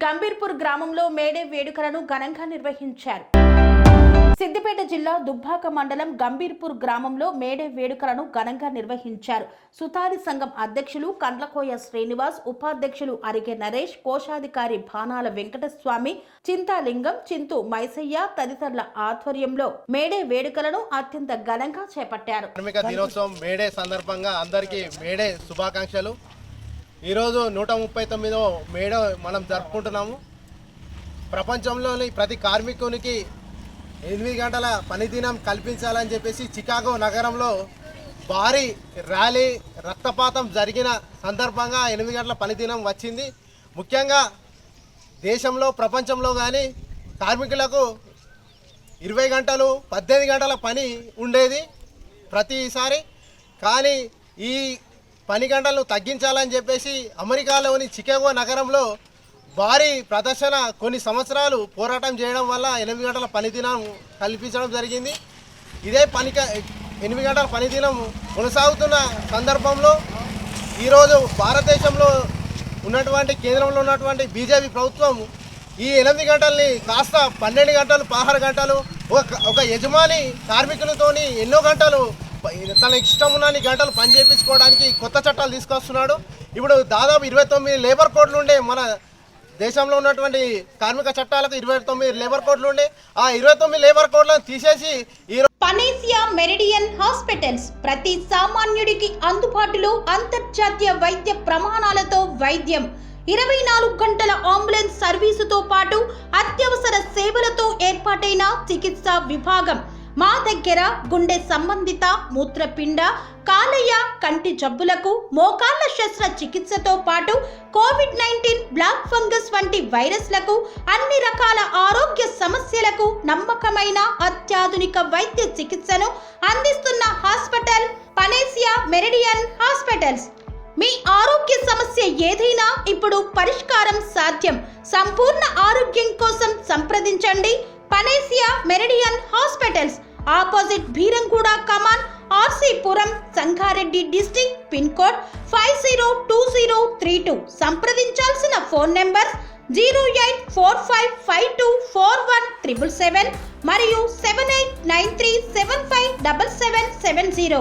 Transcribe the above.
గంభీర్పూర్ గ్రామంలో మేడే వేడుకలను ఘనంగా నిర్వహించారు. సిద్దిపేట జిల్లా దుబ్బాక మండలం గంభీర్పూర్ గ్రామంలో మేడే వేడుకలను ఘనంగా నిర్వహించారు. సుతారి సంఘం అధ్యక్షులు కండ్లకోయ శ్రీనివాస్, ఉపాధ్యక్షులు అరిగే నరేష్, కోశాధికారి భానాల వెంకటస్వామి, చింతాలింగం, చింతు మైసయ్య తదితరుల ఆధ్వర్యంలో మేడే వేడుకలను అత్యంత ఘనంగా చేపట్టారు. కార్మిక దినోత్సవం మేడే సందర్భంగా అందరికీ మేడే శుభాకాంక్షలు. ఈరోజు 139వ మేడే మనం జరుపుకుంటున్నాము. ప్రపంచంలోని ప్రతి కార్మికునికి 8 గంటల పనిదినం కల్పించాలని చెప్పేసి చికాగో నగరంలో భారీ ర్యాలీ రక్తపాతం జరిగిన సందర్భంగా 8 గంటల పనిదినం వచ్చింది. ముఖ్యంగా దేశంలో ప్రపంచంలో కానీ కార్మికులకు 20 గంటలు 18 గంటల పని ఉండేది ప్రతిసారి. కానీ ఈ పని గంటలను తగ్గించాలని చెప్పేసి అమెరికాలోని చికాగో నగరంలో భారీ ప్రదర్శన కొన్ని సంవత్సరాలు పోరాటం చేయడం వల్ల 8 గంటల పనిదినం కల్పించడం జరిగింది. ఇదే 8 గంటల పనిదినం కొనసాగుతున్న సందర్భంలో ఈరోజు భారతదేశంలో ఉన్నటువంటి కేంద్రంలో ఉన్నటువంటి బీజేపీ ప్రభుత్వం ఈ 8 గంటల్ని కాస్త 12 గంటలు 16 గంటలు ఒక యజమాని కార్మికులతోని ఎన్నో గంటలు తన ఇష్టం ఉన్నన్ని గంటలు పని చేయించుకోవడానికి కొత్త చట్టాలు తీసుకొస్తున్నాడు. ఇప్పుడు దాదాపు 29 లేబర్ కోడ్లు ఉండే మన దేశంలో ఉన్నటువంటి కార్మిక చట్టాలకు 29 లేబర్ కోడ్లు ఉండే ఆ 29 లేబర్ కోడ్లను తీసేసి పనేసియా మెరిడియన్ హాస్పిటల్స్ ప్రతి సామాన్యుడికి అందుబాటులో అంతర్జాతీయ వైద్య ప్రమాణాలతో వైద్యం, 24 గంటల అంబులెన్స్ సర్వీసుతో పాటు అత్యవసర సేవలతో ఏర్పాటైన చికిత్సా విభాగం. మా దగ్గర గుండె సంబంధిత, మూత్రపిండ, కాలేయ, కంటి జబ్బులకు, మోకాళ్ల శస్త్ర చికిత్సతో పాటు కోవిడ్-19, బ్లాక్ ఫంగస్ వంటి వైరస్లకు, అన్ని రకాల ఆరోగ్య సమస్యలకు నమ్మకమైన అత్యాధునిక వైద్య చికిత్సను అందిస్తున్న హాస్పిటల్ పనేసియా మెరిడియన్ హాస్పిటల్స్. మీ ఆరోగ్య సమస్య ఏదైనా ఇప్పుడు పరిష్కారం సాధ్యం. సంపూర్ణ ఆరోగ్యం కోసం సంప్రదించండి Panacea Meridian hospitals, opposite Bheeramguda Kaman, RC Puram, Sangareddy district, pin code 502032. సంప్రదించాల్సిన ఫోన్ నెంబర్ 0845524177 మరియు 7893757770.